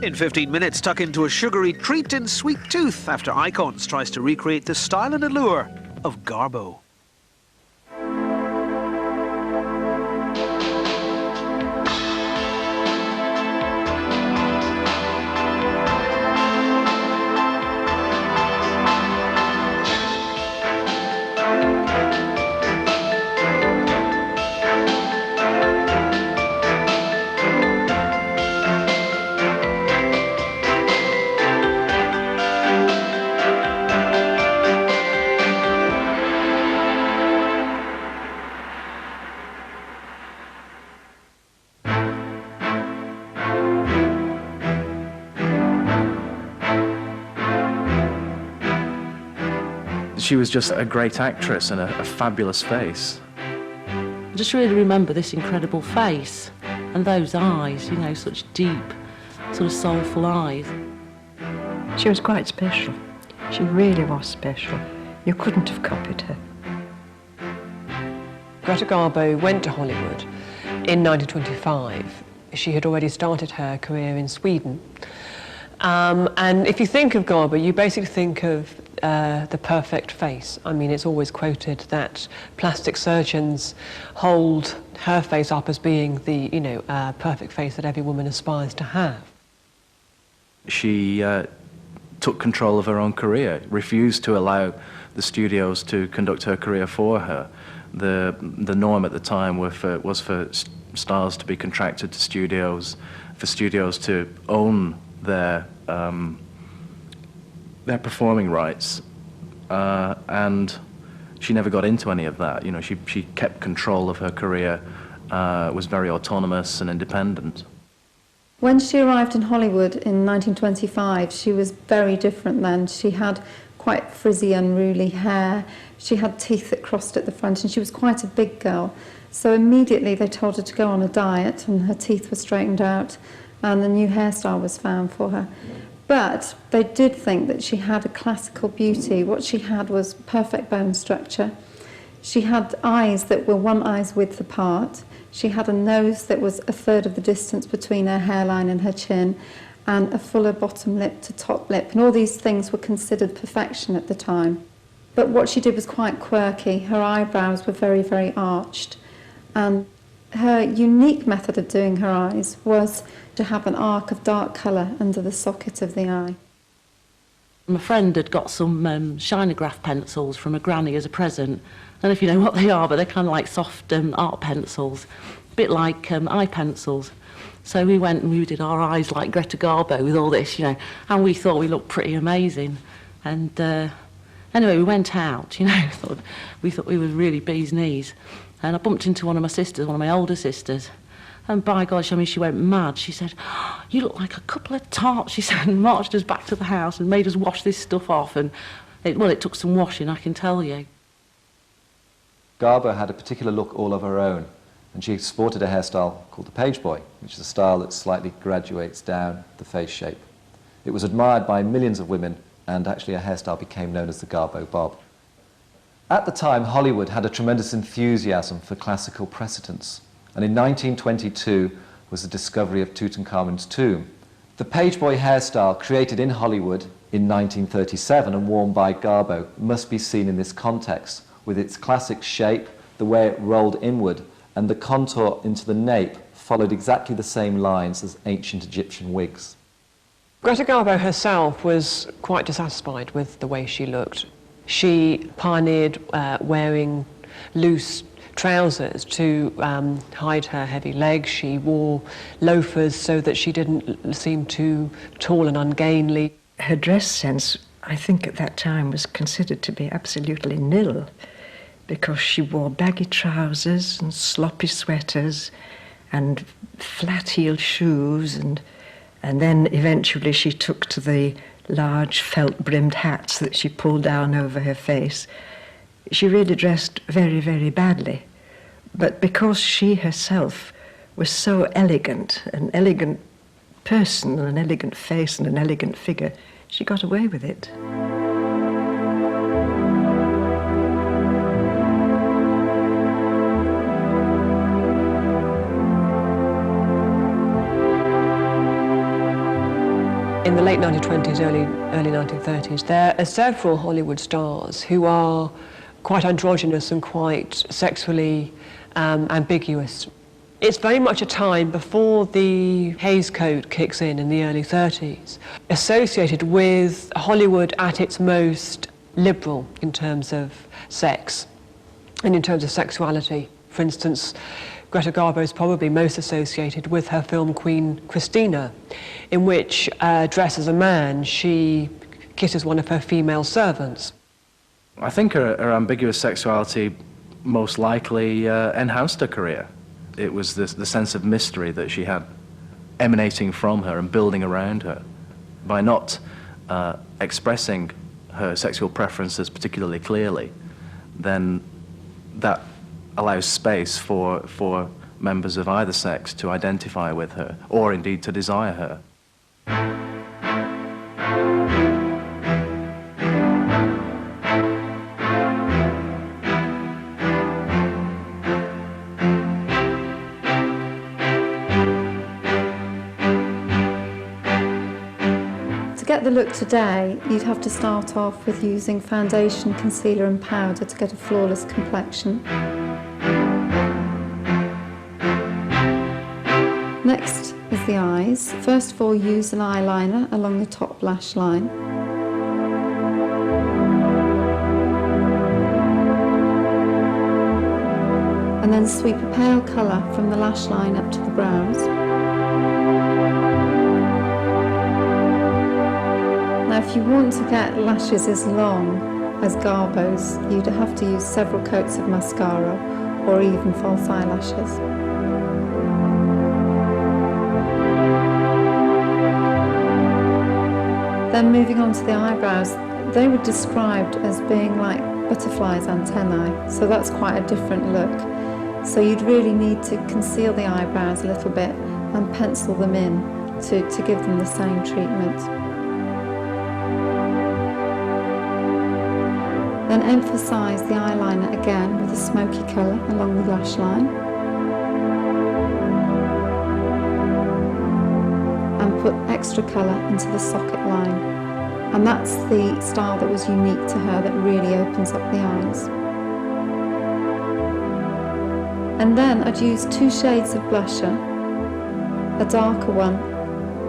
In 15 minutes, tuck into a sugary treat in Sweet Tooth after Icons tries to recreate the style and allure of Garbo. She was just a great actress and a fabulous face. I just really remember this incredible face and those eyes, you know, such deep, sort of soulful eyes. She was quite special. She really was special. You couldn't have copied her. Greta Garbo went to Hollywood in 1925. She had already started her career in Sweden. And if you think of Garbo, you basically think of the perfect face. I mean, it's always quoted that plastic surgeons hold her face up as being the, you know, perfect face that every woman aspires to have. She took control of her own career, refused to allow the studios to conduct her career for her. The norm at the time was for stars to be contracted to studios, for studios to own their performing rights, and she never got into any of that. You know, she kept control of her career, was very autonomous and independent. When she arrived in Hollywood in 1925, she was very different then. She had quite frizzy, unruly hair. She had teeth that crossed at the front, and she was quite a big girl. So immediately they told her to go on a diet, and her teeth were straightened out, and a new hairstyle was found for her. But they did think that she had a classical beauty. What she had was perfect bone structure. She had eyes that were one eye's width apart. She had a nose that was a third of the distance between her hairline and her chin, and a fuller bottom lip to top lip. And all these things were considered perfection at the time. But what she did was quite quirky. Her eyebrows were very, very arched. And her unique method of doing her eyes was to have an arc of dark colour under the socket of the eye. My friend had got some Shinograph pencils from a granny as a present. I don't know if you know what they are, but they're kind of like soft art pencils, a bit like eye pencils. So we went and we did our eyes like Greta Garbo with all this, you know, and we thought we looked pretty amazing. And anyway, we went out, you know, we thought we were really bee's knees. And I bumped into one of my sisters, one of my older sisters. And by gosh, I mean, she went mad. She said, "Oh, you look like a couple of tarts," she said, and marched us back to the house and made us wash this stuff off. And, it took some washing, I can tell you. Garbo had a particular look all of her own, and she sported a hairstyle called the page boy, which is a style that slightly graduates down the face shape. It was admired by millions of women, and actually a hairstyle became known as the Garbo bob. At the time, Hollywood had a tremendous enthusiasm for classical precedents, and in 1922 was the discovery of Tutankhamun's tomb. The page boy hairstyle, created in Hollywood in 1937 and worn by Garbo, must be seen in this context, with its classic shape, the way it rolled inward, and the contour into the nape followed exactly the same lines as ancient Egyptian wigs. Greta Garbo herself was quite dissatisfied with the way she looked. She pioneered wearing loose trousers to hide her heavy legs. She wore loafers so that she didn't seem too tall and ungainly. Her dress sense, I think at that time, was considered to be absolutely nil, because she wore baggy trousers and sloppy sweaters and flat-heeled shoes, and then eventually she took to the large felt-brimmed hats that she pulled down over her face. She really dressed very, very badly. But because she herself was so elegant, an elegant person, and an elegant face and an elegant figure, she got away with it. in the late 1920s, early 1930s, there are several Hollywood stars who are quite androgynous and quite sexually ambiguous. It's very much a time before the Hays Code kicks in the early 30s, associated with Hollywood at its most liberal in terms of sex and in terms of sexuality. For instance, Greta Garbo is probably most associated with her film Queen Christina, in which, dressed as a man, she kisses one of her female servants. I think her ambiguous sexuality most likely enhanced her career. It was the sense of mystery that she had emanating from her and building around her. By not expressing her sexual preferences particularly clearly, then that allows space for members of either sex to identify with her, or indeed to desire her. To get the look today, you'd have to start off with using foundation, concealer and powder to get a flawless complexion. Next is the eyes. First of all, use an eyeliner along the top lash line. And then sweep a pale colour from the lash line up to the brows. Now, if you want to get lashes as long as Garbo's, you'd have to use several coats of mascara or even false eyelashes. Then moving on to the eyebrows, they were described as being like butterflies' antennae, so that's quite a different look. So you'd really need to conceal the eyebrows a little bit and pencil them in to give them the same treatment. Then emphasise the eyeliner again with a smoky colour along the lash line. And put extra colour into the socket line. And that's the style that was unique to her, that really opens up the eyes. And then I'd use 2 shades of blusher, a darker one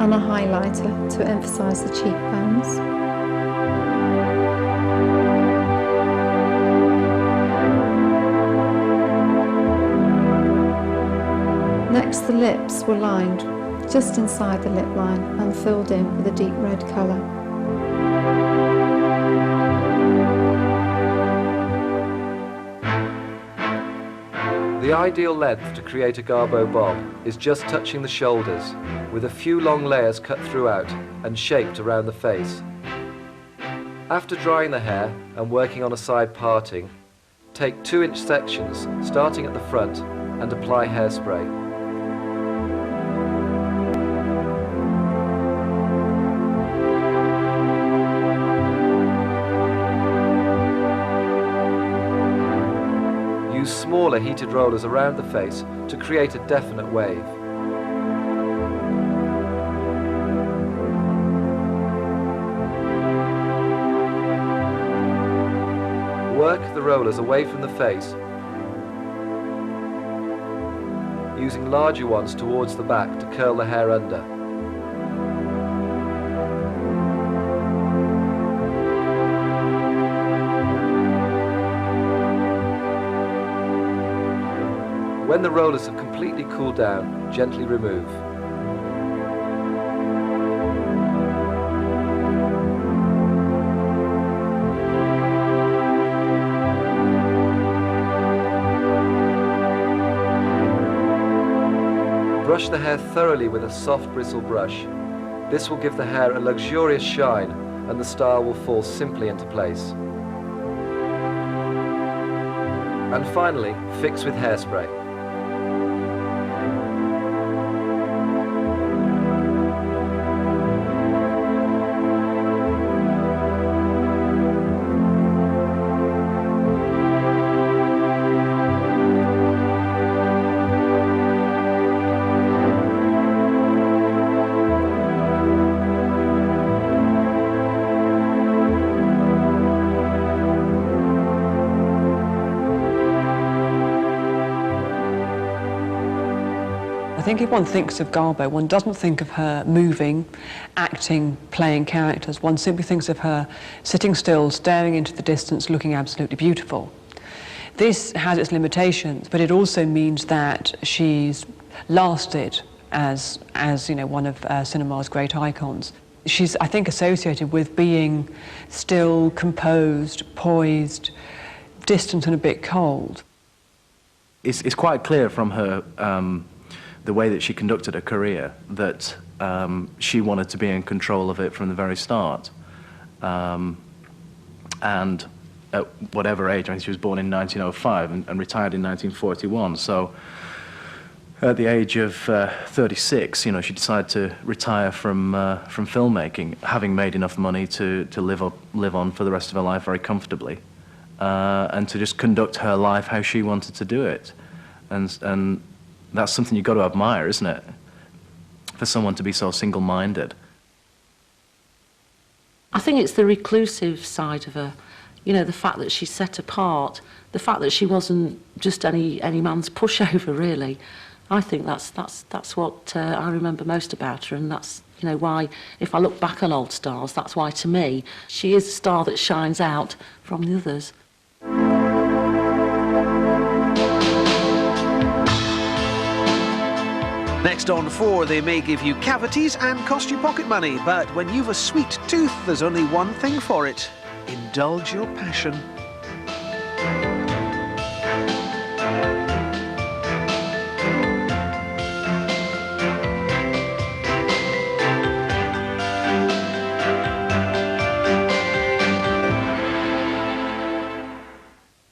and a highlighter to emphasise the cheekbones. Next, the lips were lined just inside the lip line and filled in with a deep red colour. The ideal length to create a Garbo bob is just touching the shoulders, with a few long layers cut throughout and shaped around the face. After drying the hair and working on a side parting, take 2-inch sections starting at the front and apply hairspray. Use smaller heated rollers around the face to create a definite wave. Work the rollers away from the face, using larger ones towards the back to curl the hair under. When the rollers have completely cooled down, gently remove. Brush the hair thoroughly with a soft bristle brush. This will give the hair a luxurious shine and the style will fall simply into place. And finally, fix with hairspray. think if one thinks of Garbo, one doesn't think of her moving, acting, playing characters. One simply thinks of her sitting still, staring into the distance, looking absolutely beautiful. This has its limitations, but it also means that she's lasted as you know, one of cinema's great icons. She's, I think, associated with being still, composed, poised, distant and a bit cold. It's quite clear from her, the way that she conducted her career, that she wanted to be in control of it from the very start. And at whatever age, I mean, she was born in 1905 and retired in 1941, so at the age of 36, you know, she decided to retire from filmmaking, having made enough money to live on for the rest of her life very comfortably, and to just conduct her life how she wanted to do it, and that's something you've got to admire, isn't it? For someone to be so single-minded. I think it's the reclusive side of her. You know, the fact that she's set apart, the fact that she wasn't just any man's pushover, really. I think that's what I remember most about her, and that's, you know, why, if I look back on old stars, that's why, to me, she is a star that shines out from the others. Next on 4, they may give you cavities and cost you pocket money, but when you've a sweet tooth, there's only one thing for it: indulge your passion.